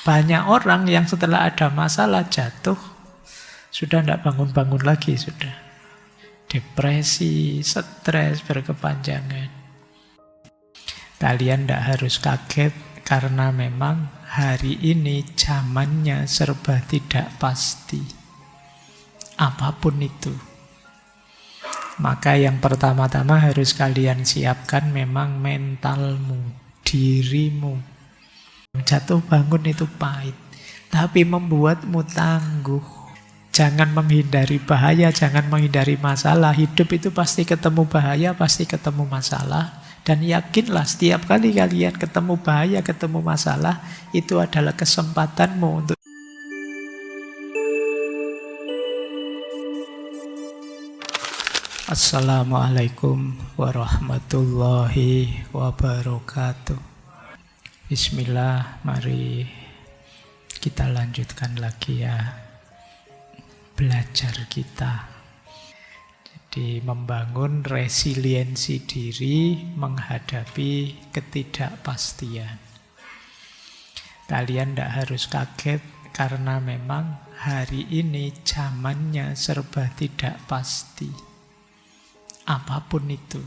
Banyak orang yang setelah ada masalah jatuh, sudah tidak bangun-bangun lagi, sudah. Depresi, stres berkepanjangan. Kalian tidak harus kaget, karena memang hari ini zamannya serba tidak pasti. Apapun itu. Maka yang pertama-tama harus kalian siapkan memang mentalmu, dirimu. Jatuh bangun itu pahit, tapi membuatmu tangguh. Jangan menghindari bahaya, jangan menghindari masalah. Hidup itu pasti ketemu bahaya, pasti ketemu masalah. Dan yakinlah setiap kali kalian ketemu bahaya, ketemu masalah, itu adalah kesempatanmu untuk Assalamualaikum warahmatullahi wabarakatuh. Bismillah, mari kita lanjutkan lagi ya belajar kita. Jadi membangun resiliensi diri menghadapi ketidakpastian. Kalian tidak harus kaget karena memang hari ini zamannya serba tidak pasti. Apapun itu.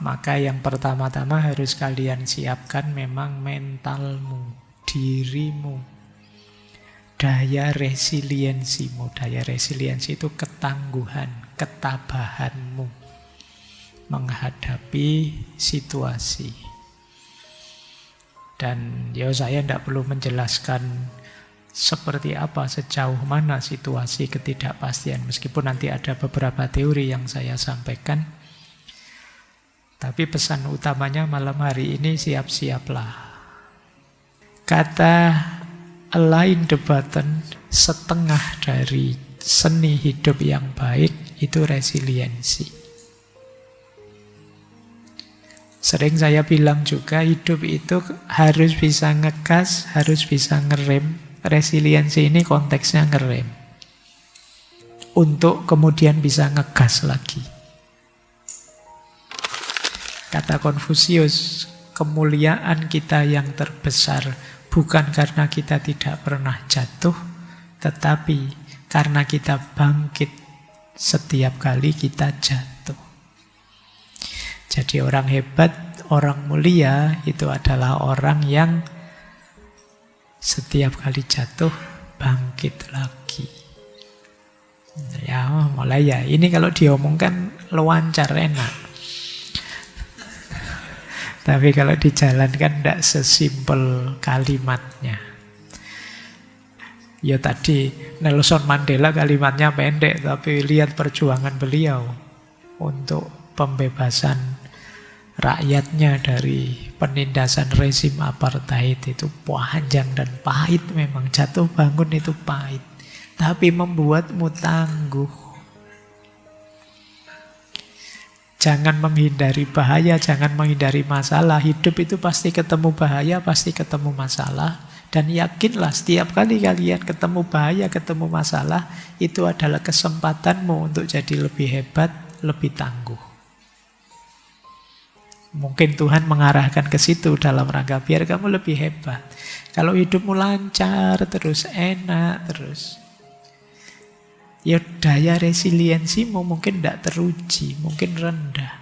Maka yang pertama-tama harus kalian siapkan memang mentalmu, dirimu. Daya resiliensimu. Daya resiliensi itu ketangguhan, ketabahanmu menghadapi situasi. Dan ya saya tidak perlu menjelaskan seperti apa, sejauh mana situasi ketidakpastian. Meskipun nanti ada beberapa teori yang saya sampaikan. Tapi pesan utamanya malam hari ini, siap-siaplah. Kata align the button, setengah dari seni hidup yang baik itu resiliensi. Sering saya bilang juga, hidup itu harus bisa ngegas, harus bisa ngerem. Resiliensi ini konteksnya ngerem. Untuk kemudian bisa ngegas lagi. Kata Konfusius, kemuliaan kita yang terbesar bukan karena kita tidak pernah jatuh, tetapi karena kita bangkit setiap kali kita jatuh. Jadi orang hebat, orang mulia itu adalah orang yang setiap kali jatuh bangkit lagi. Ya mulai ya, ini kalau diomongkan lancar, enak. Tapi kalau dijalankan tidak sesimpel kalimatnya. Ya tadi Nelson Mandela kalimatnya pendek, tapi lihat perjuangan beliau untuk pembebasan rakyatnya dari penindasan rezim apartheid itu panjang dan pahit memang. Jatuh bangun itu pahit, tapi membuatmu tangguh. Jangan menghindari bahaya, jangan menghindari masalah. Hidup itu pasti ketemu bahaya, pasti ketemu masalah. Dan yakinlah setiap kali kalian ketemu bahaya, ketemu masalah, itu adalah kesempatanmu untuk jadi lebih hebat, lebih tangguh. Mungkin Tuhan mengarahkan ke situ dalam rangka biar kamu lebih hebat. Kalau hidupmu lancar terus, enak terus, ya daya resiliensimu mungkin tidak teruji, mungkin rendah.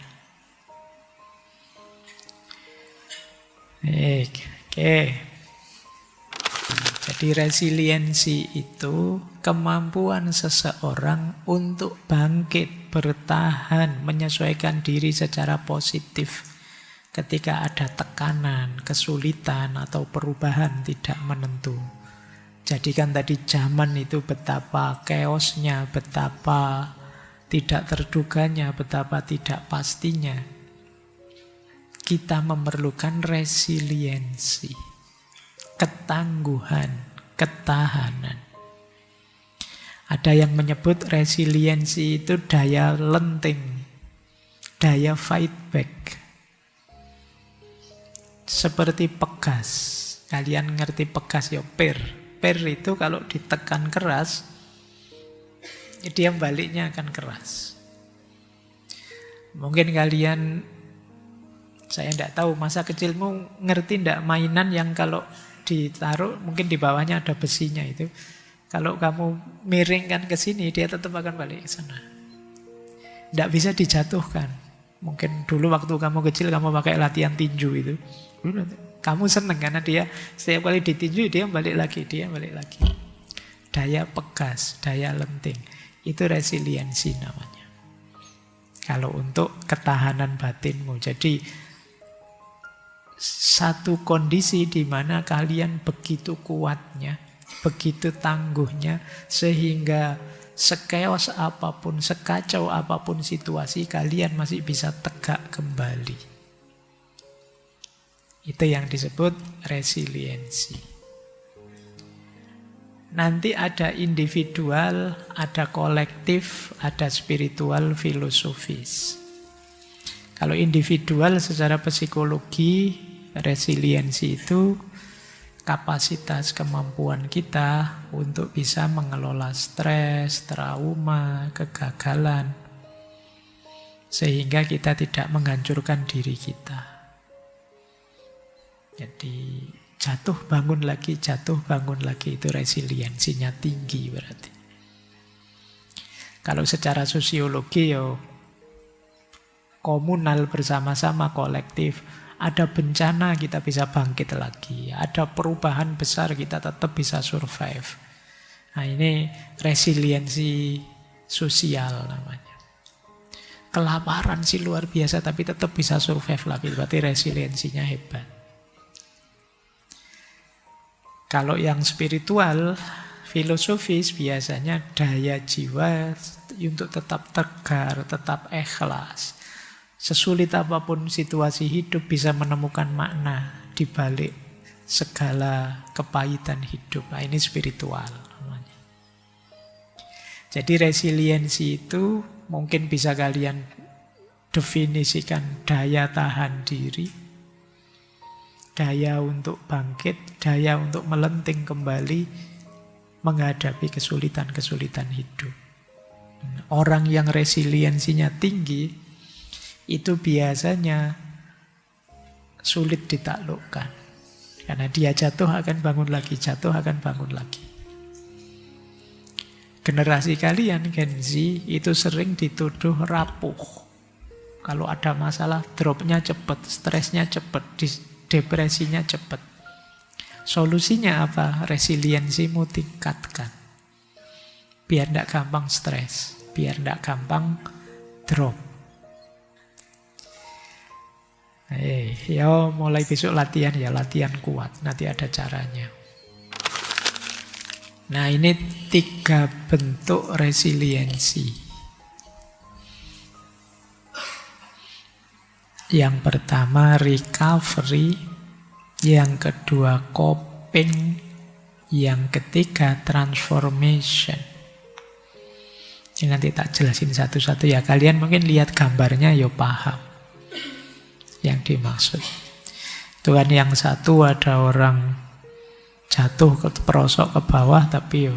Oke. Jadi resiliensi itu kemampuan seseorang untuk bangkit, bertahan, menyesuaikan diri secara positif ketika ada tekanan, kesulitan, atau perubahan tidak menentu. Jadi kan tadi zaman itu betapa chaosnya, betapa tidak terduganya, betapa tidak pastinya. Kita memerlukan resiliensi, ketangguhan, ketahanan. Ada yang menyebut resiliensi itu daya lenting, daya fight back. Seperti pegas. Kalian ngerti pegas ya, per. Per itu kalau ditekan keras, dia baliknya akan keras. Mungkin kalian, saya tidak tahu, masa kecilmu ngerti tidak mainan yang kalau ditaruh, mungkin di bawahnya ada besinya itu. Kalau kamu miringkan ke sini, dia tetap akan balik ke sana. Tidak bisa dijatuhkan. Mungkin dulu waktu kamu kecil kamu pakai latihan tinju itu. Kamu seneng karena dia setiap kali ditinju dia balik lagi, dia balik lagi. Daya pegas, daya lenting. Itu resiliensi namanya. Kalau untuk ketahanan batinmu. Jadi satu kondisi di mana kalian begitu kuatnya, begitu tangguhnya, sehingga sekeos apapun, sekacau apapun situasi, kalian masih bisa tegak kembali. Itu yang disebut resiliensi. Nanti ada individual, ada kolektif, ada spiritual, filosofis. Kalau individual secara psikologi, resiliensi itu kapasitas kemampuan kita untuk bisa mengelola stres, trauma, kegagalan, sehingga kita tidak menghancurkan diri kita. Jadi jatuh bangun lagi, itu resiliensinya tinggi berarti. Kalau secara sosiologi komunal, bersama-sama, kolektif, ada bencana kita bisa bangkit lagi, ada perubahan besar kita tetap bisa survive. Nah ini resiliensi sosial namanya. Kelaparan sih luar biasa tapi tetap bisa survive lagi, berarti resiliensinya hebat. Kalau yang spiritual, filosofis biasanya daya jiwa untuk tetap tegar, tetap ikhlas. Sesulit apapun situasi hidup bisa menemukan makna di balik segala kepahitan hidup. Nah, ini spiritual namanya. Jadi resiliensi itu mungkin bisa kalian definisikan daya tahan diri, daya untuk bangkit, daya untuk melenting kembali menghadapi kesulitan-kesulitan hidup. Orang yang resiliensinya tinggi itu biasanya sulit ditaklukkan. Karena dia jatuh akan bangun lagi, jatuh akan bangun lagi. Generasi kalian, Gen Z, itu sering dituduh rapuh. Kalau ada masalah, dropnya cepat, stresnya cepat, depresinya cepat. Solusinya apa? Resiliensimu tingkatkan. Biar tidak gampang stres, biar tidak gampang drop. Mulai besok latihan latihan kuat. Nanti ada caranya. Nah, ini 3 bentuk resiliensi. Yang pertama recovery, yang kedua coping, yang ketiga transformation. Ini nanti tak jelasin satu-satu ya. Kalian mungkin lihat gambarnya paham yang dimaksud. Itu kan yang satu ada orang jatuh terperosok ke bawah tapi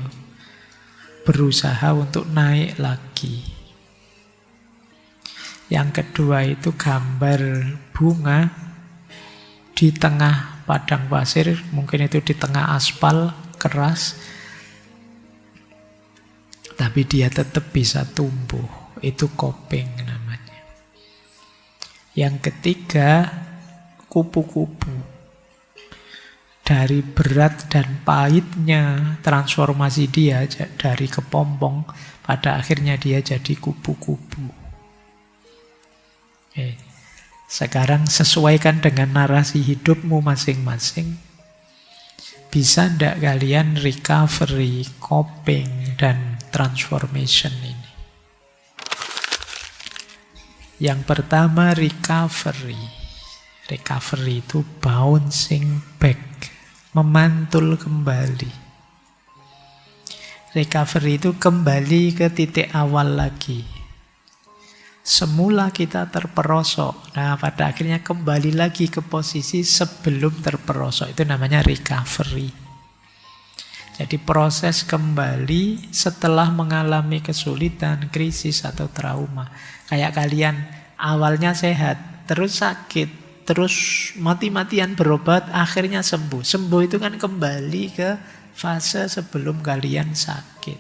berusaha untuk naik lagi. Yang kedua itu gambar bunga di tengah padang pasir, mungkin itu di tengah aspal keras, tapi dia tetap bisa tumbuh. Itu coping namanya. Yang ketiga, kupu-kupu. Dari berat dan pahitnya transformasi dia dari kepompong, pada akhirnya dia jadi kupu-kupu. Sekarang sesuaikan dengan narasi hidupmu masing-masing. Bisa ndak kalian recovery, coping, dan transformation ini? Yang pertama recovery. Recovery itu bouncing back, memantul kembali. Recovery itu kembali ke titik awal lagi. Semula kita terperosok. Nah, pada akhirnya kembali lagi ke posisi sebelum terperosok. Itu namanya recovery. Jadi proses kembali setelah mengalami kesulitan, krisis, atau trauma. Kayak kalian awalnya sehat, terus sakit, terus mati-matian berobat, akhirnya sembuh. Sembuh itu kan kembali ke fase sebelum kalian sakit.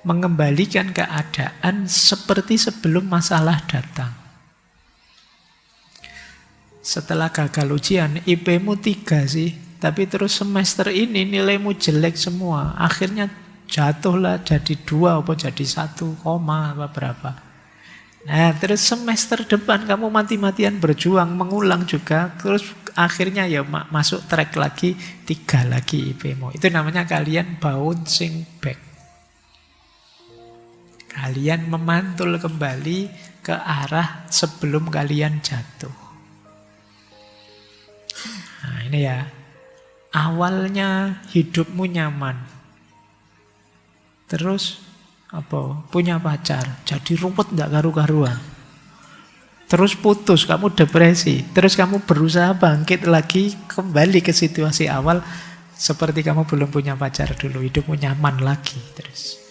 Mengembalikan keadaan seperti sebelum masalah datang. Setelah gagal ujian, IP-mu 3 sih, tapi terus semester ini nilaimu jelek semua. Akhirnya jatuhlah jadi 2 apa jadi 1, apa berapa. Nah, terus semester depan kamu mati-matian berjuang, mengulang juga, terus akhirnya ya masuk track lagi, 3 lagi IP-mu. Itu namanya kalian bouncing back. Kalian memantul kembali ke arah sebelum kalian jatuh. Nah, ini ya. Awalnya hidupmu nyaman. Terus punya pacar, jadi ruwet enggak karu-karuan. Terus putus, kamu depresi. Terus kamu berusaha bangkit lagi, kembali ke situasi awal seperti kamu belum punya pacar dulu, hidupmu nyaman lagi terus.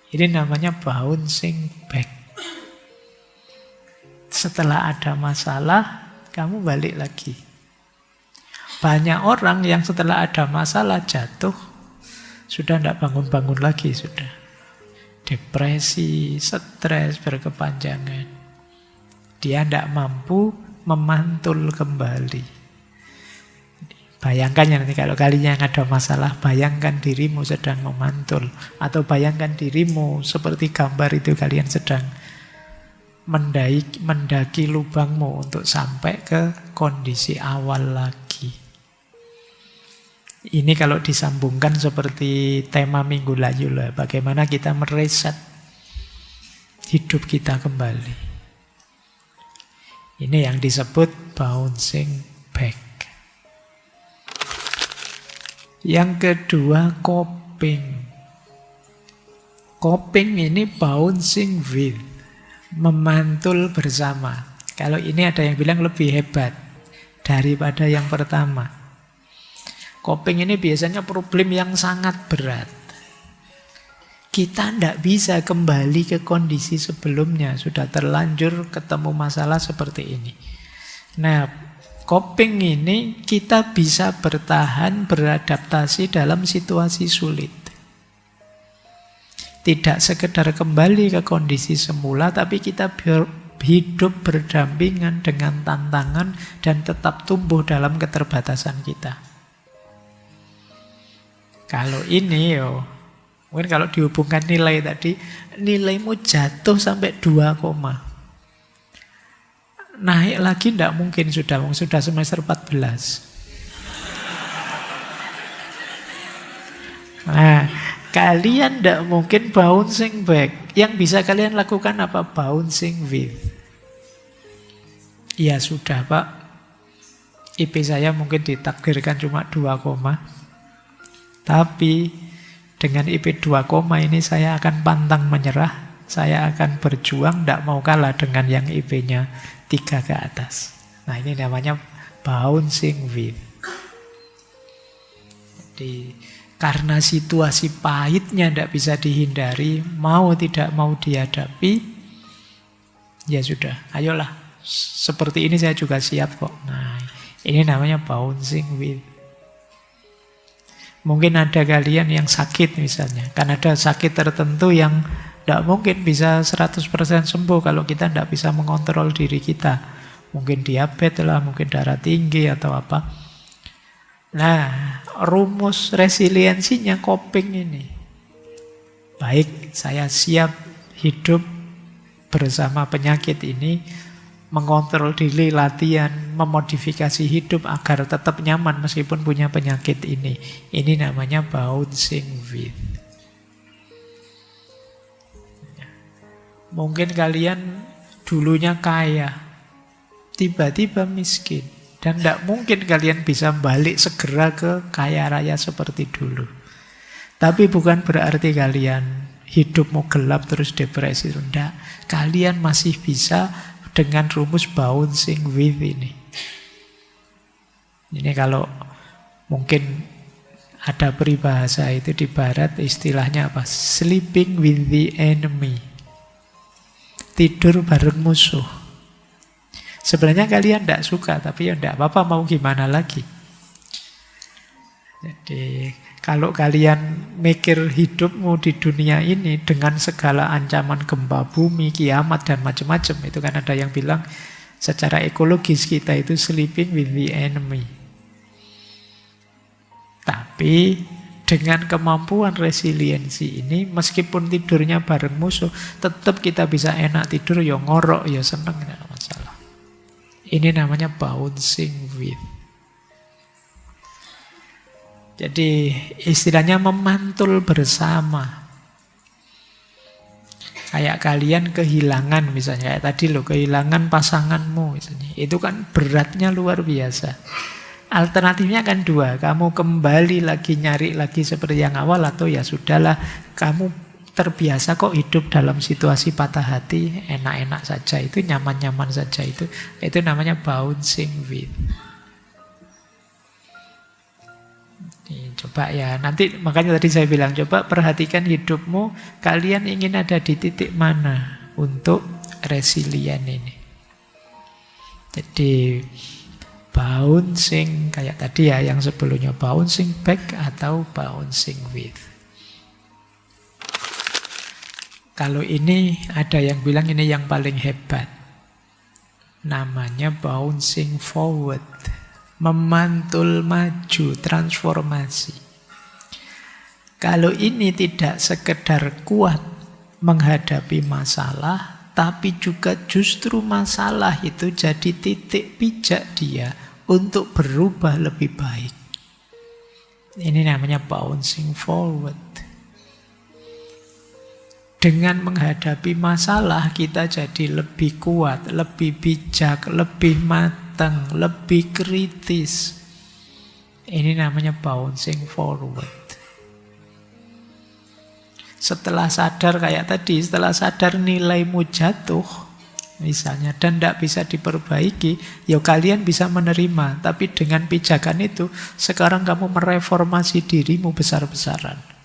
Ini namanya bouncing back. Setelah ada masalah, kamu balik lagi. Banyak orang yang setelah ada masalah jatuh, sudah tidak bangun-bangun lagi, sudah. Depresi, stres berkepanjangan. Dia tidak mampu memantul kembali. Bayangkan ya nanti kalau kalian yang ada masalah, bayangkan dirimu sedang memantul. Atau bayangkan dirimu seperti gambar itu kalian sedang mendaki lubangmu untuk sampai ke kondisi awal lagi. Ini kalau disambungkan seperti tema Minggu Layu lah, bagaimana kita mereset hidup kita kembali. Ini yang disebut bouncing back. Yang kedua, coping. Coping ini bouncing with, memantul bersama. Kalau ini ada yang bilang lebih hebat daripada yang pertama. Coping ini biasanya problem yang sangat berat. Kita tidak bisa kembali ke kondisi sebelumnya. Sudah terlanjur ketemu masalah seperti ini. Nah, coping ini kita bisa bertahan, beradaptasi dalam situasi sulit. Tidak sekedar kembali ke kondisi semula, tapi kita hidup berdampingan dengan tantangan dan tetap tumbuh dalam keterbatasan kita. Kalau ini mungkin kalau dihubungkan nilai tadi, nilaimu jatuh sampai 2, naik lagi tidak mungkin, sudah semester 14. Nah, kalian tidak mungkin bouncing back. Yang bisa kalian lakukan apa? Bouncing with. Ya sudah Pak, IP saya mungkin ditakdirkan cuma 2, tapi dengan IP 2, ini saya akan pantang menyerah. Saya akan berjuang, tidak mau kalah dengan yang IP-nya 3 ke atas. Nah, ini namanya bouncing with. Jadi, karena situasi pahitnya tidak bisa dihindari, mau tidak mau dihadapi, ya sudah, ayolah. Seperti ini saya juga siap kok. Nah, ini namanya bouncing with. Mungkin ada kalian yang sakit misalnya. Kan ada sakit tertentu yang tidak mungkin bisa 100% sembuh kalau kita tidak bisa mengontrol diri kita. Mungkin diabetes lah, mungkin darah tinggi atau apa. Nah, rumus resiliensinya coping ini. Baik, saya siap hidup bersama penyakit ini, mengontrol diri, latihan, memodifikasi hidup agar tetap nyaman meskipun punya penyakit ini. Ini namanya bouncing with. Mungkin kalian dulunya kaya, tiba-tiba miskin. Dan tidak mungkin kalian bisa balik segera ke kaya raya seperti dulu. Tapi bukan berarti kalian hidupmu gelap terus depresi. Tidak. Kalian masih bisa dengan rumus bouncing with ini. Ini kalau mungkin ada peribahasa itu di barat, istilahnya apa? Sleeping with the enemy. Tidur bareng musuh. Sebenarnya kalian tidak suka, tapi ya tidak apa-apa, mau gimana lagi. Jadi kalau kalian mikir hidupmu di dunia ini dengan segala ancaman gempa bumi, kiamat, dan macam-macam, itu kan ada yang bilang secara ekologis kita itu sleeping with the enemy. Tapi dengan kemampuan resiliensi ini, meskipun tidurnya bareng musuh, tetap kita bisa enak tidur, ya ngorok, ya seneng, tidak masalah. Ini namanya bouncing with. Jadi istilahnya memantul bersama. Kayak kalian kehilangan misalnya, kayak tadi loh, kehilangan pasanganmu misalnya. Itu kan beratnya luar biasa. Alternatifnya kan dua, kamu kembali lagi nyari lagi seperti yang awal, atau ya sudahlah, kamu terbiasa kok hidup dalam situasi patah hati, enak-enak saja, itu nyaman-nyaman saja, itu namanya bouncing with. Coba ya, nanti makanya tadi saya bilang, coba perhatikan hidupmu, kalian ingin ada di titik mana untuk resilient ini. Jadi bouncing, kayak tadi ya yang sebelumnya, bouncing back atau bouncing with. Kalau ini ada yang bilang ini yang paling hebat. Namanya bouncing forward. Memantul maju, transformasi. Kalau ini tidak sekedar kuat menghadapi masalah, tapi juga justru masalah itu jadi titik pijak dia untuk berubah lebih baik. Ini namanya bouncing forward. Dengan menghadapi masalah, kita jadi lebih kuat, lebih bijak, lebih matang, lebih kritis. Ini namanya bouncing forward. Setelah sadar kayak tadi, setelah sadar nilaimu jatuh, misalnya, dan tidak bisa diperbaiki, ya kalian bisa menerima. Tapi dengan pijakan itu, sekarang kamu mereformasi dirimu besar-besaran.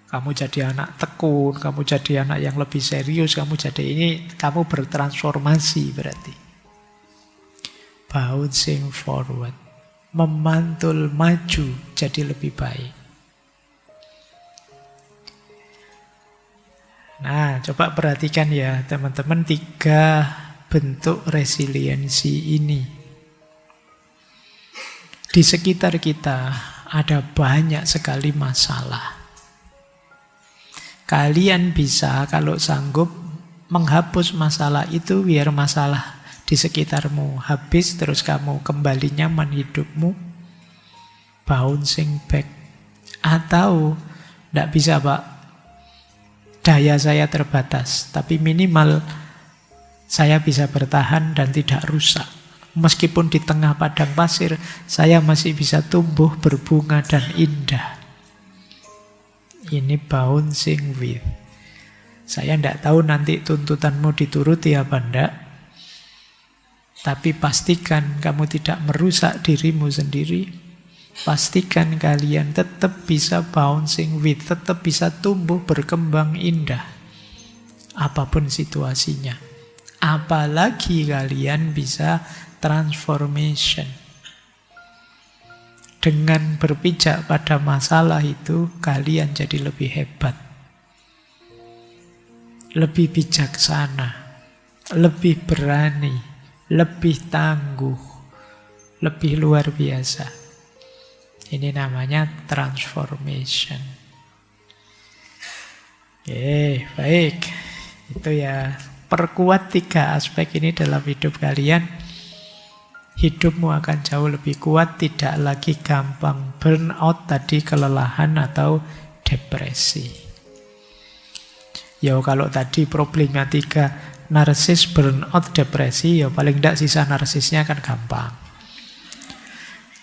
Kamu jadi anak tekun, kamu jadi anak yang lebih serius, kamu bertransformasi berarti. Bouncing forward. Memantul maju jadi lebih baik. Nah, coba perhatikan ya teman-teman, 3 bentuk resiliensi ini. Di sekitar kita ada banyak sekali masalah. Kalian bisa kalau sanggup menghapus masalah itu biar masalah di sekitarmu habis, terus kamu kembali nyaman hidupmu. Bouncing back. Atau tidak bisa Pak, daya saya terbatas, tapi minimal saya bisa bertahan dan tidak rusak. Meskipun di tengah padang pasir, saya masih bisa tumbuh, berbunga, dan indah. Ini bouncing with. Saya tidak tahu nanti tuntutanmu dituruti apa enggak, tapi pastikan kamu tidak merusak dirimu sendiri. Pastikan kalian tetap bisa bouncing with, tetap bisa tumbuh, berkembang indah. Apapun situasinya. Apalagi kalian bisa transformation. Dengan berpijak pada masalah itu, kalian jadi lebih hebat. Lebih bijaksana. Lebih berani. Lebih tangguh. Lebih luar biasa. Ini namanya transformation. Oke, baik. Itu ya, perkuat 3 aspek ini dalam hidup kalian. Hidupmu akan jauh lebih kuat, tidak lagi gampang burnout tadi, kelelahan atau depresi. Ya kalau tadi problematika narsis, burnout, depresi, ya paling tidak sisa narsisnya kan gampang.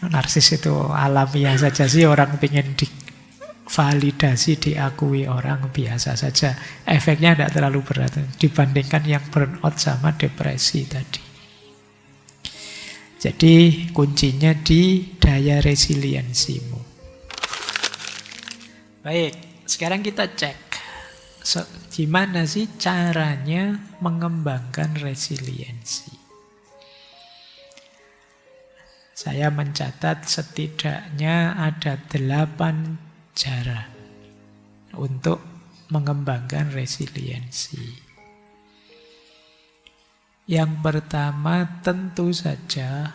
Narsis itu alamiah saja sih, orang pengen divalidasi, diakui orang biasa saja. Efeknya tidak terlalu berat dibandingkan yang burnout sama depresi tadi. Jadi kuncinya di daya resiliensimu. Baik, sekarang kita cek. Gimana sih caranya mengembangkan resiliensi? Saya mencatat setidaknya ada 8 cara untuk mengembangkan resiliensi. Yang pertama, tentu saja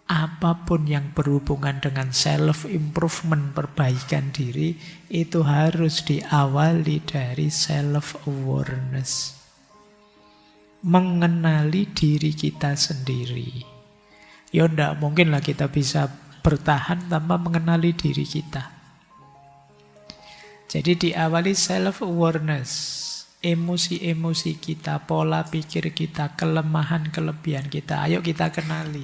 apapun yang berhubungan dengan self-improvement, perbaikan diri, itu harus diawali dari self-awareness. Mengenali diri kita sendiri. Ya enggak mungkin lah kita bisa bertahan tanpa mengenali diri kita. Jadi diawali self-awareness. Emosi-emosi kita, pola pikir kita, kelemahan, kelebihan kita. Ayo kita kenali.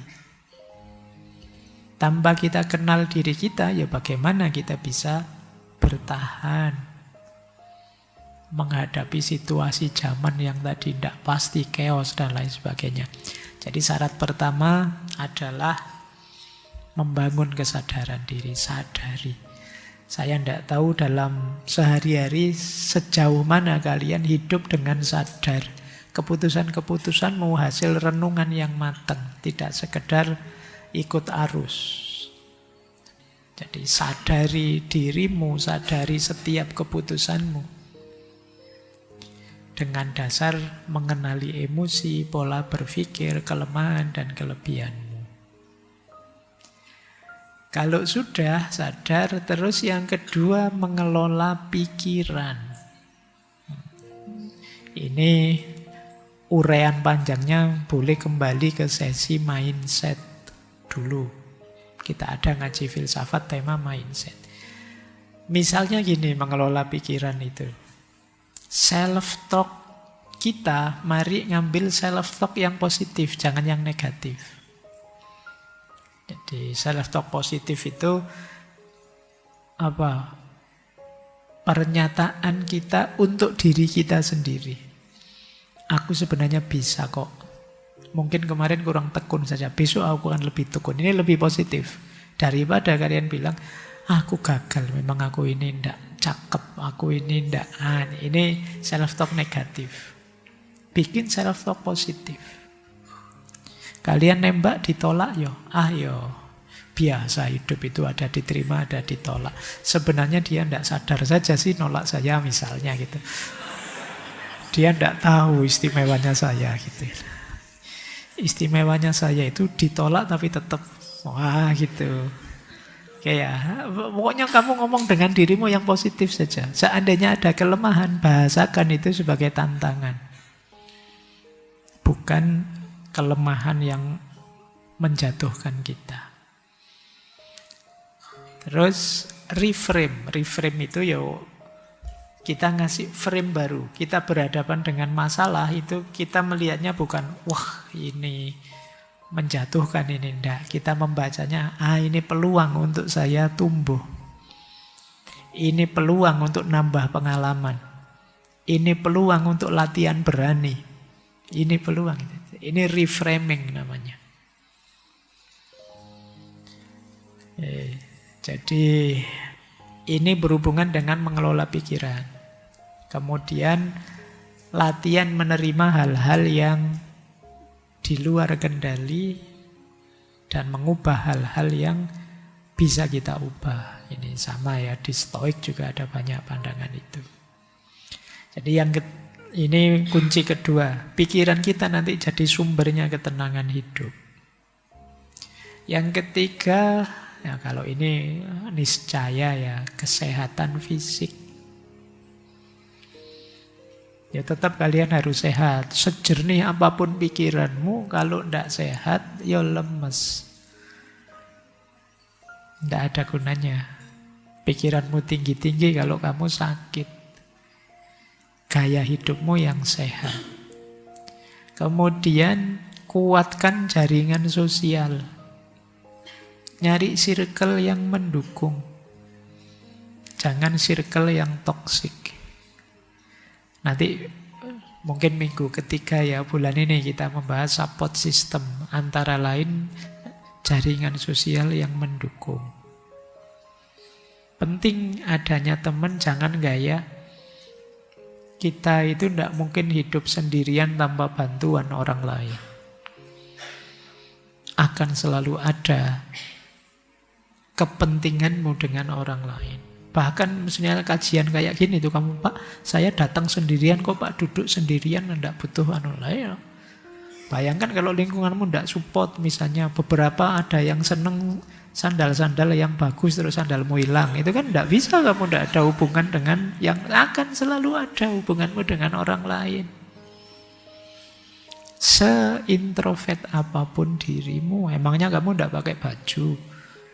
Tanpa kita kenal diri kita, ya bagaimana kita bisa bertahan menghadapi situasi zaman yang tadi tidak pasti, chaos dan lain sebagainya. Jadi syarat pertama adalah membangun kesadaran diri, sadari. Saya tidak tahu dalam sehari-hari sejauh mana kalian hidup dengan sadar. Keputusan-keputusanmu hasil renungan yang matang, tidak sekedar ikut arus. Jadi sadari dirimu, sadari setiap keputusanmu. Dengan dasar mengenali emosi, pola berpikir, kelemahan dan kelebihanmu. Kalau sudah sadar, terus yang kedua mengelola pikiran. Ini uraian panjangnya boleh kembali ke sesi mindset dulu. Kita ada ngaji filsafat tema mindset. Misalnya gini, mengelola pikiran itu. Self-talk kita, mari ngambil self-talk yang positif, jangan yang negatif. Jadi self-talk positif itu apa? Pernyataan kita untuk diri kita sendiri. Aku sebenarnya bisa kok. Mungkin kemarin kurang tekun saja, besok aku akan lebih tekun. Ini lebih positif daripada kalian bilang, aku gagal, memang aku ini ndak cakep, aku ini ndak. Ini self-talk negatif. Bikin self-talk positif. Kalian nembak ditolak yo, biasa hidup itu ada diterima, ada ditolak. Sebenarnya dia tidak sadar saja sih nolak saya misalnya gitu. Dia tidak tahu istimewanya saya gitu. Istimewanya saya itu ditolak tapi tetap wah gitu. Kayak pokoknya kamu ngomong dengan dirimu yang positif saja. Seandainya ada kelemahan, bahasakan itu sebagai tantangan. Bukan kelemahan yang menjatuhkan kita. Terus reframe. Reframe itu ya kita ngasih frame baru. Kita berhadapan dengan masalah itu kita melihatnya bukan wah ini menjatuhkan, ini enggak. Kita membacanya ini peluang untuk saya tumbuh. Ini peluang untuk nambah pengalaman. Ini peluang untuk latihan berani. Ini peluang. Ini reframing namanya. Jadi ini berhubungan dengan mengelola pikiran. Kemudian latihan menerima hal-hal yang di luar kendali dan mengubah hal-hal yang bisa kita ubah. Ini sama ya, di Stoik juga ada banyak pandangan itu. Jadi ini kunci kedua. Pikiran kita nanti jadi sumbernya ketenangan hidup. Yang ketiga, ya kalau ini niscaya ya, kesehatan fisik. Ya tetap kalian harus sehat. Sejernih apapun pikiranmu, kalau tidak sehat, ya lemes. Tidak ada gunanya. Pikiranmu tinggi-tinggi kalau kamu sakit. Gaya hidupmu yang sehat. Kemudian kuatkan jaringan sosial. Nyari circle yang mendukung. Jangan circle yang toksik. Nanti mungkin minggu ketiga ya, bulan ini kita membahas support system. Antara lain jaringan sosial yang mendukung. Penting adanya teman, jangan gaya Kita itu tidak mungkin hidup sendirian tanpa bantuan orang lain. Akan selalu ada kepentinganmu dengan orang lain. Bahkan misalnya kajian kayak gini tuh, kamu Pak, saya datang sendirian kok Pak, duduk sendirian, tidak butuh anu lain. Bayangkan kalau lingkunganmu tidak support, misalnya beberapa ada yang seneng sandal-sandal yang bagus terus sandalmu hilang, itu kan tidak bisa, kamu tidak ada hubungan dengan yang akan selalu ada hubunganmu dengan orang lain. Seintrovert apapun dirimu, emangnya kamu tidak pakai baju?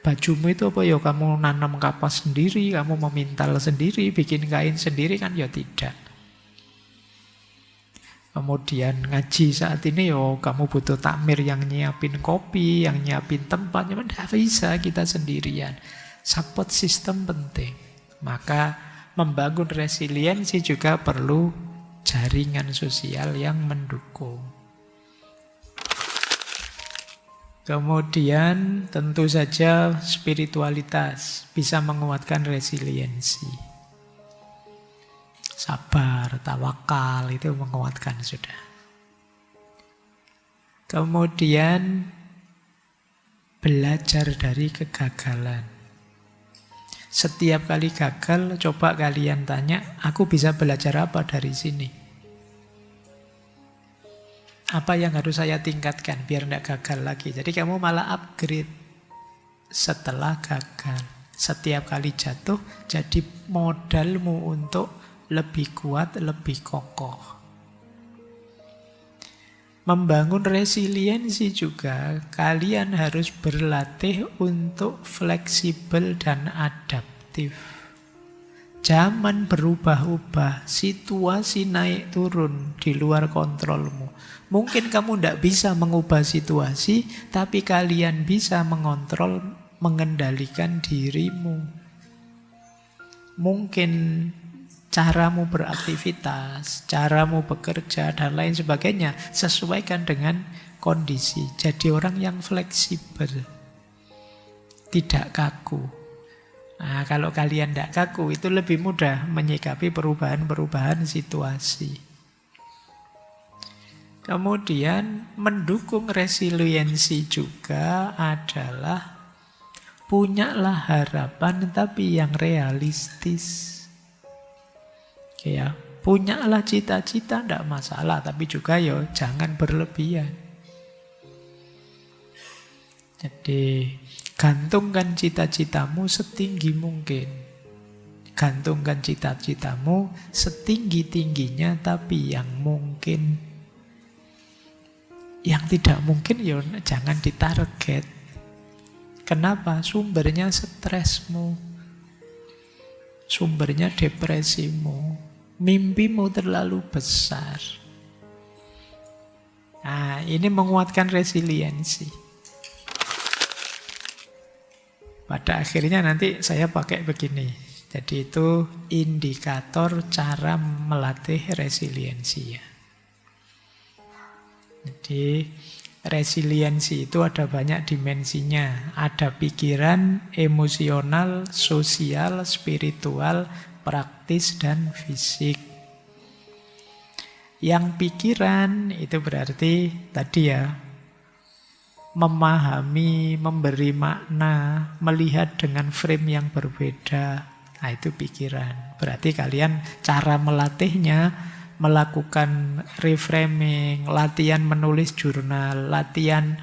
Bajumu itu apa ya? Kamu nanam kapas sendiri, kamu memintal sendiri, bikin kain sendiri kan? Ya tidak. Kemudian ngaji saat ini yo kamu butuh takmir yang nyiapin kopi, yang nyiapin tempat. Memang tidak bisa kita sendirian. Support system penting. Maka membangun resiliensi juga perlu jaringan sosial yang mendukung. Kemudian tentu saja spiritualitas bisa menguatkan resiliensi. Sabar, tawakal itu menguatkan sudah. Kemudian belajar dari kegagalan. Setiap kali gagal, coba kalian tanya, aku bisa belajar apa dari sini? Apa yang harus saya tingkatkan biar tidak gagal lagi? Jadi kamu malah upgrade setelah gagal. Setiap kali jatuh, jadi modalmu untuk lebih kuat, lebih kokoh. Membangun resiliensi juga, kalian harus berlatih untuk fleksibel dan adaptif. Zaman berubah-ubah, situasi naik turun di luar kontrolmu. Mungkin kamu tidak bisa mengubah situasi, tapi kalian bisa mengontrol, mengendalikan dirimu. Mungkin caramu beraktivitas, caramu bekerja, dan lain sebagainya sesuaikan dengan kondisi. Jadi orang yang fleksibel, tidak kaku. Nah, kalau kalian tidak kaku, itu lebih mudah menyikapi perubahan-perubahan situasi. Kemudian mendukung resiliensi juga adalah punyalah harapan tapi yang realistis. Ya, punyalah cita-cita tidak masalah, tapi juga yo jangan berlebihan. Jadi gantungkan cita-citamu setinggi mungkin. Gantungkan cita-citamu setinggi-tingginya, tapi yang mungkin. Yang tidak mungkin yo jangan ditarget. Kenapa? Sumbernya stresmu. Sumbernya depresimu. Mimpimu terlalu besar. Nah, ini menguatkan resiliensi. Pada akhirnya nanti saya pakai begini. Jadi itu indikator cara melatih resiliensi ya. Jadi resiliensi itu ada banyak dimensinya. Ada pikiran, emosional, sosial, spiritual, praktis, dan fisik. Yang pikiran itu berarti tadi ya, memahami, memberi makna, melihat dengan frame yang berbeda. Nah itu pikiran. Berarti kalian cara melatihnya melakukan reframing, latihan menulis jurnal, latihan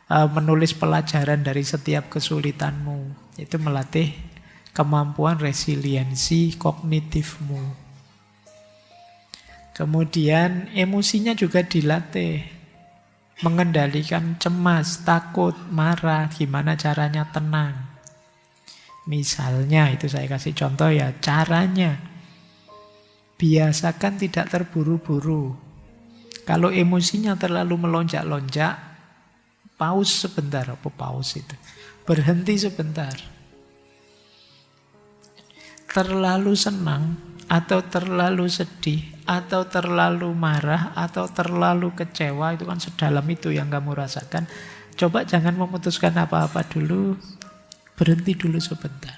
menulis pelajaran dari setiap kesulitanmu. Itu melatih kemampuan resiliensi kognitifmu. Kemudian emosinya juga dilatih. Mengendalikan cemas, takut, marah, gimana caranya tenang. Misalnya, itu saya kasih contoh ya, caranya. Biasakan tidak terburu-buru. Kalau emosinya terlalu melonjak-lonjak, pause sebentar. Apa pause itu? Berhenti sebentar. Terlalu senang, atau terlalu sedih, atau terlalu marah, atau terlalu kecewa, itu kan sedalam itu yang kamu rasakan. Coba jangan memutuskan apa-apa dulu, berhenti dulu sebentar.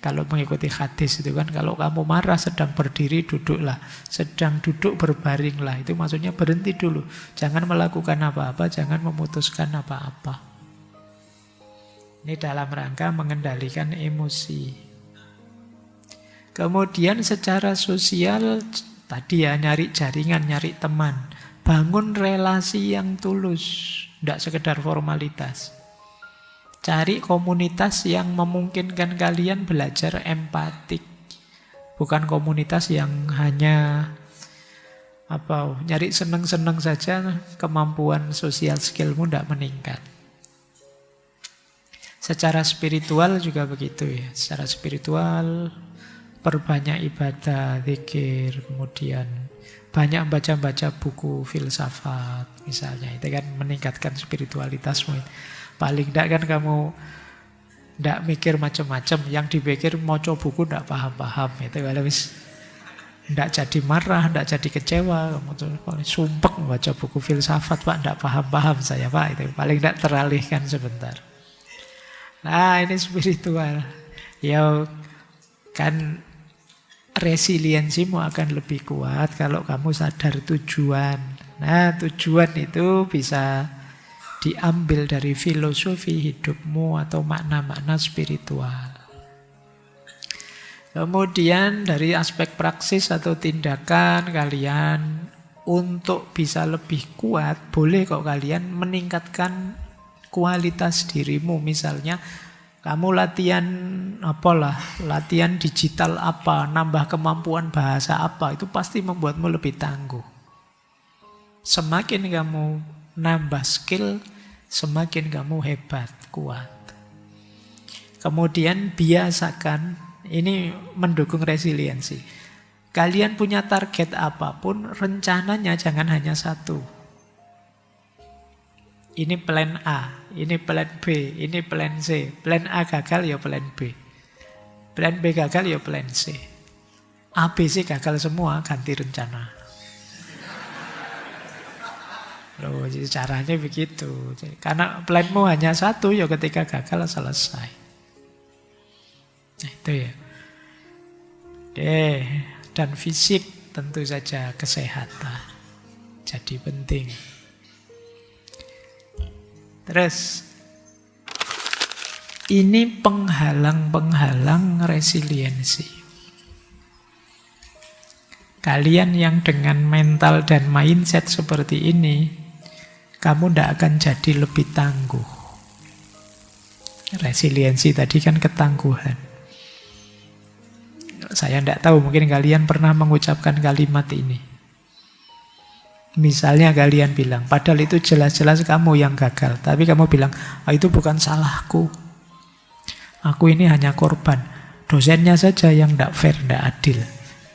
Kalau mengikuti hadis itu kan, kalau kamu marah sedang berdiri, duduklah. Sedang duduk, berbaringlah. Itu maksudnya berhenti dulu. Jangan melakukan apa-apa, jangan memutuskan apa-apa. Ini dalam rangka mengendalikan emosi. Kemudian secara sosial, tadi ya nyari jaringan, nyari teman. Bangun relasi yang tulus, tidak sekedar formalitas. Cari komunitas yang memungkinkan kalian belajar empatik. Bukan komunitas yang hanya nyari seneng-seneng saja, kemampuan sosial skillmu tidak meningkat. Secara spiritual juga begitu ya. Secara spiritual, perbanyak ibadah, zikir, kemudian banyak baca-baca buku filsafat misalnya. Itu kan meningkatkan spiritualitasmu. Paling tidak kan kamu tidak mikir macam-macam. Yang dipikir maca buku tidak paham-paham. Itu kalau tidak jadi marah, tidak jadi kecewa. Kamu tuh sumpek membaca buku filsafat, Pak, tidak paham-paham saya, Pak. Itu paling tidak teralihkan sebentar. Nah, ini spiritual. Ya kan resiliensimu akan lebih kuat kalau kamu sadar tujuan. Nah, tujuan itu bisa diambil dari filosofi hidupmu atau makna-makna spiritual. Kemudian dari aspek praksis atau tindakan kalian untuk bisa lebih kuat, boleh kok kalian meningkatkan kualitas dirimu. Misalnya kamu latihan latihan digital apa, nambah kemampuan bahasa apa, itu pasti membuatmu lebih tangguh. Semakin kamu nambah skill, semakin kamu hebat, kuat. Kemudian biasakan, ini mendukung resiliensi. Kalian punya target apapun, rencananya jangan hanya satu. Ini plan A, ini plan B, ini plan C. Plan A gagal ya plan B. Plan B gagal ya plan C. A, B, C gagal semua, ganti rencana. Loh, caranya begitu. Karena planmu hanya satu, ya ketika gagal selesai. Nah, itu ya. Oke, dan fisik tentu saja kesehatan. Jadi penting. Terus, ini penghalang-penghalang resiliensi. Kalian yang dengan mental dan mindset seperti ini, kamu tidak akan jadi lebih tangguh. Resiliensi tadi kan ketangguhan. Saya tidak tahu, mungkin kalian pernah mengucapkan kalimat ini. Misalnya kalian bilang, padahal itu jelas-jelas kamu yang gagal. Tapi kamu bilang, itu bukan salahku. Aku ini hanya korban. Dosennya saja yang tidak fair, tidak adil.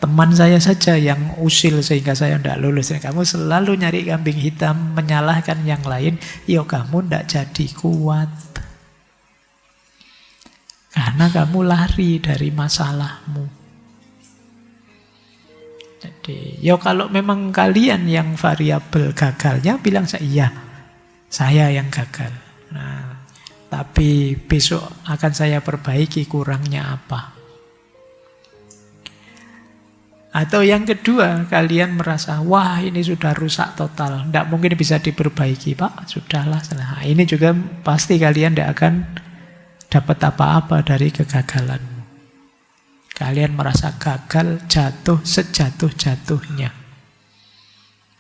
Teman saya saja yang usil sehingga saya tidak lulus. Kamu selalu nyari kambing hitam, menyalahkan yang lain. Ya kamu tidak jadi kuat. Karena kamu lari dari masalahmu. Jadi, ya kalau memang kalian yang variabel gagalnya, bilang iya, saya yang gagal. Nah, tapi besok akan saya perbaiki kurangnya apa. Atau yang kedua, kalian merasa, wah ini sudah rusak total, tidak mungkin bisa diperbaiki, Pak. Sudahlah. Nah, ini juga pasti kalian tidak akan dapat apa-apa dari kegagalanmu. Kalian merasa gagal, jatuh sejatuh-jatuhnya.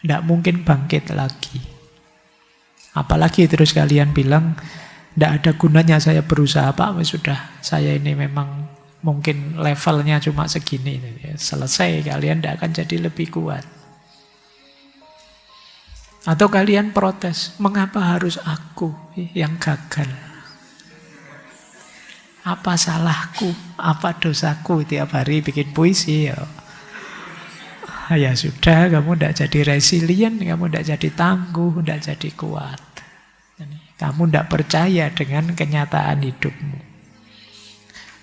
Tidak mungkin bangkit lagi. Apalagi terus kalian bilang, tidak ada gunanya saya berusaha, Pak. Sudah, saya ini memang mungkin levelnya cuma segini. Selesai, kalian tidak akan jadi lebih kuat. Atau kalian protes, mengapa harus aku yang gagal? Apa salahku? Apa dosaku? Tiap hari bikin puisi ya. Ya sudah, kamu tidak jadi resilient, kamu tidak jadi tangguh, tidak jadi kuat. Kamu tidak percaya dengan kenyataan hidupmu.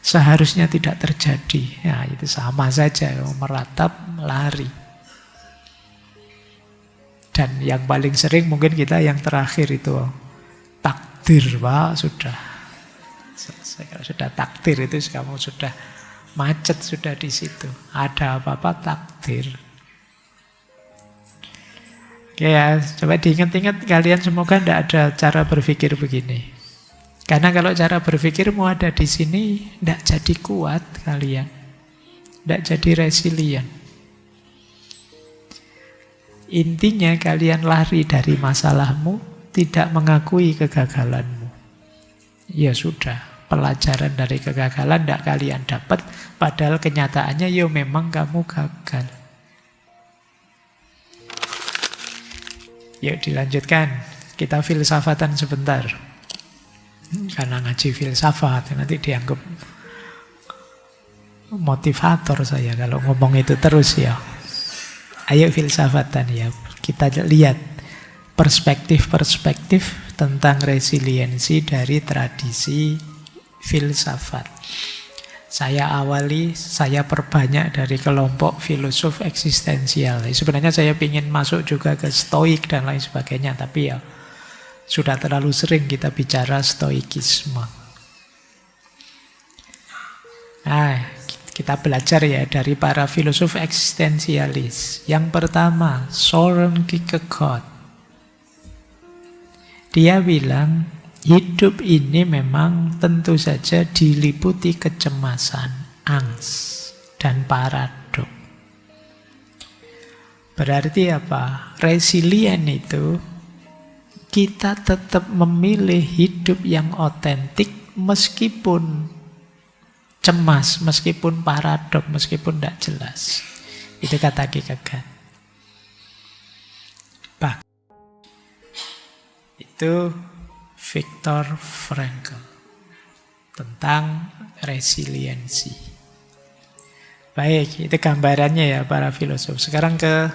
Seharusnya tidak terjadi. Ya, itu sama saja, meratap, lari. Dan yang paling sering mungkin kita yang terakhir itu, takdir, Pak, sudah. Selesai. Kalau sudah takdir itu kamu sudah macet sudah di situ. Ada apa-apa takdir. Oke ya, coba diingat-ingat kalian semoga tidak ada cara berpikir begini. Karena kalau cara berpikirmu ada di sini, tidak jadi kuat kalian. Tidak jadi resilient. Intinya kalian lari dari masalahmu, tidak mengakui kegagalanmu. Ya sudah, pelajaran dari kegagalan tidak kalian dapat, padahal kenyataannya ya memang kamu gagal. Yuk dilanjutkan, kita filsafatan sebentar. Karena ngaji filsafat, nanti dianggap motivator saya kalau ngomong itu terus ya. Ayo filsafatan ya, kita lihat perspektif-perspektif tentang resiliensi dari tradisi filsafat. Saya perbanyak dari kelompok filosof eksistensial. Sebenarnya saya ingin masuk juga ke stoik dan lain sebagainya, tapi ya sudah terlalu sering kita bicara stoikisme. Nah, kita belajar ya dari para filosof eksistensialis. Yang pertama, Søren Kierkegaard. Dia bilang, hidup ini memang tentu saja diliputi kecemasan, angst, dan paradok. Berarti apa? Resilient itu kita tetap memilih hidup yang otentik meskipun cemas, meskipun paradok, meskipun tidak jelas. Itu kata Kierkegaard. Itu Viktor Frankl tentang resiliensi. Baik, itu gambarannya ya para filosof. Sekarang ke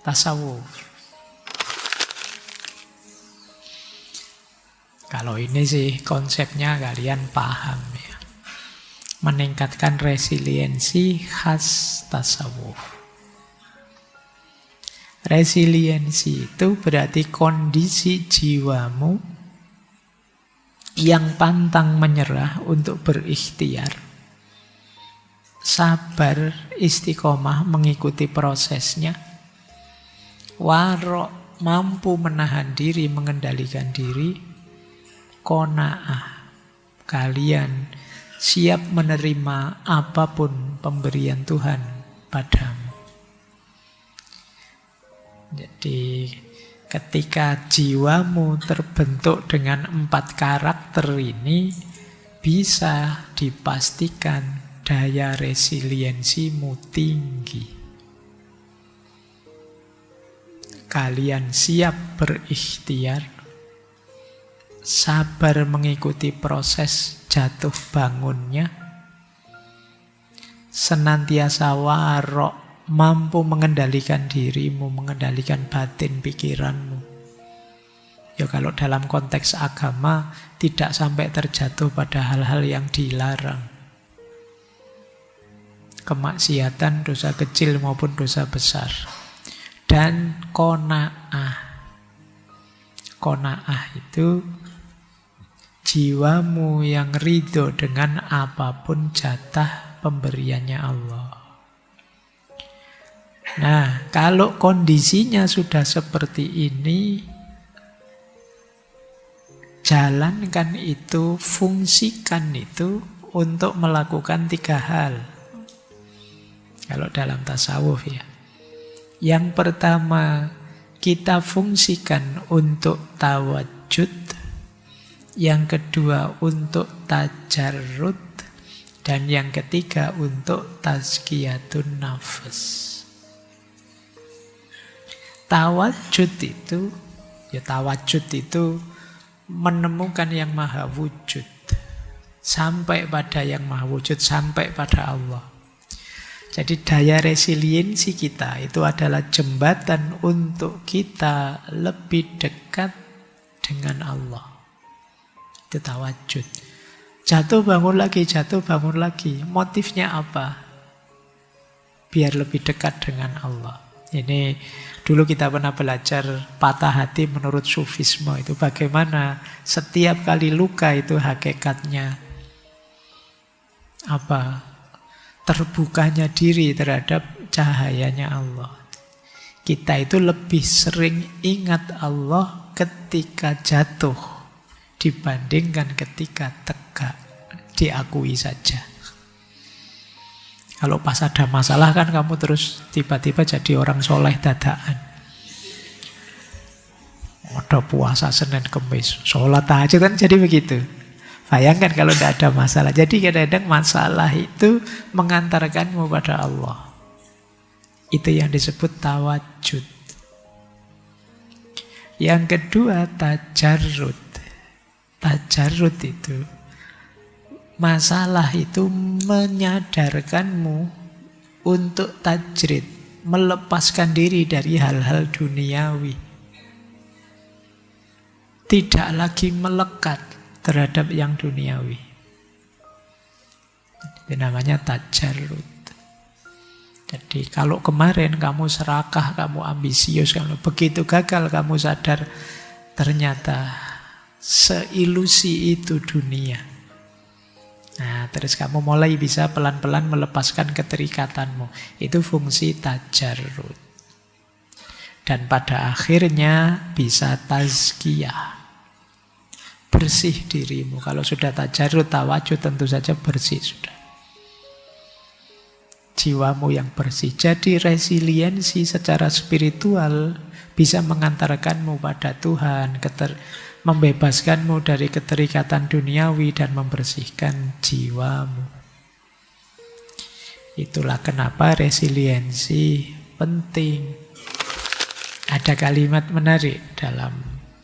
tasawuf. Kalau ini sih konsepnya kalian paham ya. Meningkatkan resiliensi khas tasawuf. Resiliensi itu berarti kondisi jiwamu yang pantang menyerah untuk berikhtiar, sabar, istiqomah mengikuti prosesnya, warok, mampu menahan diri, mengendalikan diri, qanaah, kalian siap menerima apapun pemberian Tuhan padamu. Jadi ketika jiwamu terbentuk dengan 4 karakter ini, bisa dipastikan daya resiliensimu tinggi. Kalian siap berikhtiar, sabar mengikuti proses jatuh bangunnya, senantiasa warok, mampu mengendalikan dirimu, mengendalikan batin pikiranmu. Ya kalau dalam konteks agama tidak sampai terjatuh pada hal-hal yang dilarang. Kemaksiatan, dosa kecil maupun dosa besar. Dan qanaah. Qanaah itu jiwamu yang ridho dengan apapun jatah pemberiannya Allah. Nah, kalau kondisinya sudah seperti ini, jalankan itu, fungsikan itu untuk melakukan 3 hal. Kalau dalam tasawuf ya. Yang pertama, kita fungsikan untuk tawajud. Yang kedua, untuk tajarrud. Dan yang ketiga, untuk tazkiyatun nafas. Tawajud itu menemukan yang maha wujud. Sampai pada yang maha wujud, sampai pada Allah. Jadi daya resiliensi kita itu adalah jembatan untuk kita lebih dekat dengan Allah. Itu tawajud. Jatuh bangun lagi. Motifnya apa? Biar lebih dekat dengan Allah. Ini dulu kita pernah belajar patah hati menurut sufisme itu bagaimana setiap kali luka itu hakikatnya Apa? Terbukanya diri terhadap cahayanya Allah. Kita itu lebih sering ingat Allah ketika jatuh dibandingkan ketika tegak. Diakui saja. Kalau pas ada masalah kan kamu terus tiba-tiba jadi orang soleh dadakan. Ada puasa Senin Kemis, sholat tahajud kan jadi begitu. Bayangkan kalau tidak ada masalah. Jadi kadang-kadang masalah itu mengantarkanmu pada Allah. Itu yang disebut tawajud. Yang kedua tajarrud. Tajarrud itu, masalah itu menyadarkanmu untuk tajrid, melepaskan diri dari hal-hal duniawi. Tidak lagi melekat terhadap yang duniawi. Itu namanya tajarrud. Jadi kalau kemarin kamu serakah, kamu ambisius, kamu begitu gagal, kamu sadar ternyata seilusi itu dunia. Nah, terus kamu mulai bisa pelan-pelan melepaskan keterikatanmu. Itu fungsi tajarrud. Dan pada akhirnya bisa tazkiyah. Bersih dirimu. Kalau sudah tajarrud, tawajud, tentu saja bersih sudah. Jiwamu yang bersih. Jadi resiliensi secara spiritual bisa mengantarkanmu pada Tuhan, membebaskanmu dari keterikatan duniawi dan membersihkan jiwamu. Itulah kenapa resiliensi penting. Ada kalimat menarik dalam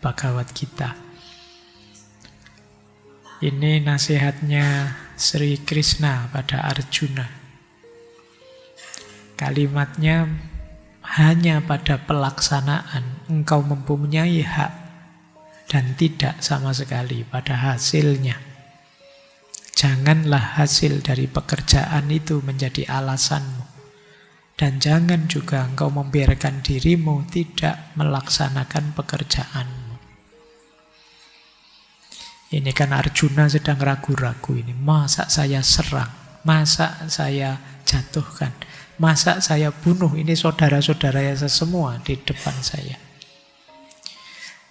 Bhagavad Gita. Ini nasihatnya Sri Krishna pada Arjuna. Kalimatnya, hanya pada pelaksanaan engkau mempunyai hak dan tidak sama sekali pada hasilnya. Janganlah hasil dari pekerjaan itu menjadi alasanmu. Dan jangan juga engkau membiarkan dirimu tidak melaksanakan pekerjaanmu. Ini kan Arjuna sedang ragu-ragu ini. Masa saya serang? Masa saya jatuhkan? Masa saya bunuh? Ini saudara-saudara saya semua di depan saya.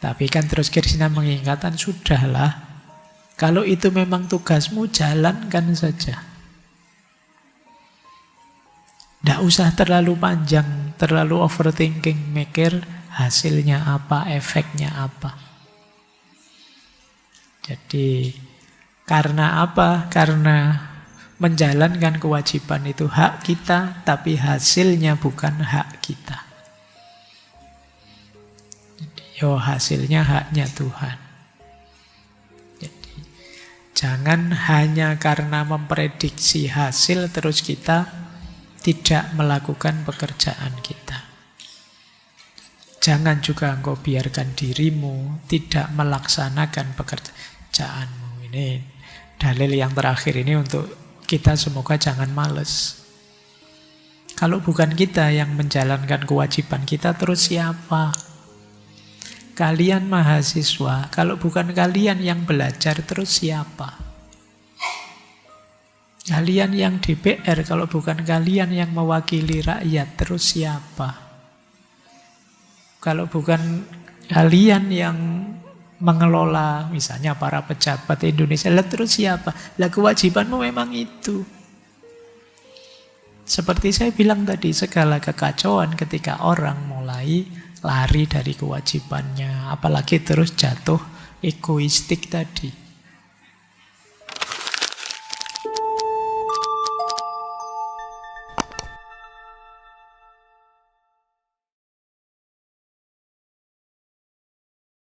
Tapi kan terus Krishna mengingatkan, sudahlah. Kalau itu memang tugasmu, jalankan saja. Tidak usah terlalu panjang, terlalu overthinking, mikir hasilnya apa, efeknya apa. Jadi karena apa? Karena menjalankan kewajiban itu hak kita, tapi hasilnya bukan hak kita. Jadi, hasilnya haknya Tuhan. Jadi jangan hanya karena memprediksi hasil terus kita tidak melakukan pekerjaan kita. Jangan juga engkau biarkan dirimu tidak melaksanakan pekerjaanmu. Ini dalil yang terakhir ini untuk kita semoga jangan males. Kalau bukan kita yang menjalankan kewajiban kita, terus siapa? Kalian mahasiswa, kalau bukan kalian yang belajar, terus siapa? Kalian yang DPR, kalau bukan kalian yang mewakili rakyat, terus siapa? Kalau bukan kalian yang mengelola, misalnya para pejabat Indonesia, lah terus siapa? Lah kewajibanmu memang itu. Seperti saya bilang tadi, segala kekacauan ketika orang mulai lari dari kewajibannya, apalagi terus jatuh egoistik tadi.